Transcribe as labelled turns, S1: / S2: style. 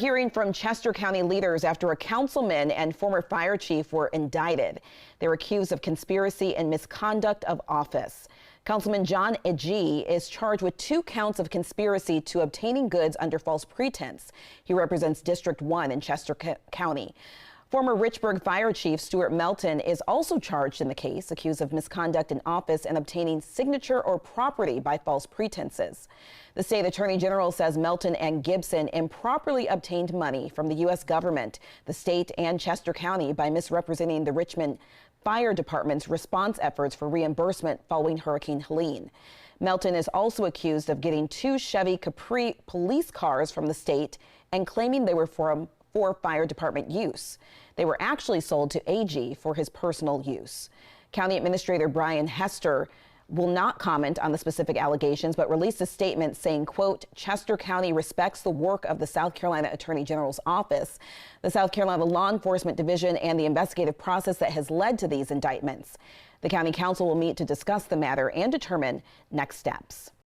S1: Hearing from Chester County leaders after a councilman and former fire chief were indicted. They were accused of conspiracy and misconduct of office. Councilman John Agee is charged with 2 counts of conspiracy to obtaining goods under false pretense. He represents District 1 in Chester County. Former Richburg Fire Chief Stuart Melton is also charged in the case, accused of misconduct in office and obtaining signature or property by false pretenses. The state attorney general says Melton and Gibson improperly obtained money from the U.S. government, the state, and Chester County by misrepresenting the Richmond Fire Department's response efforts for reimbursement following Hurricane Helene. Melton is also accused of getting 2 Chevy Capri police cars from the state and claiming they were for fire department use. They were actually sold to Agee for his personal use. County Administrator Brian Hester will not comment on the specific allegations, but released a statement saying, quote, Chester County respects the work of the South Carolina Attorney General's office, the South Carolina Law Enforcement Division, and the investigative process that has led to these indictments. The County Council will meet to discuss the matter and determine next steps.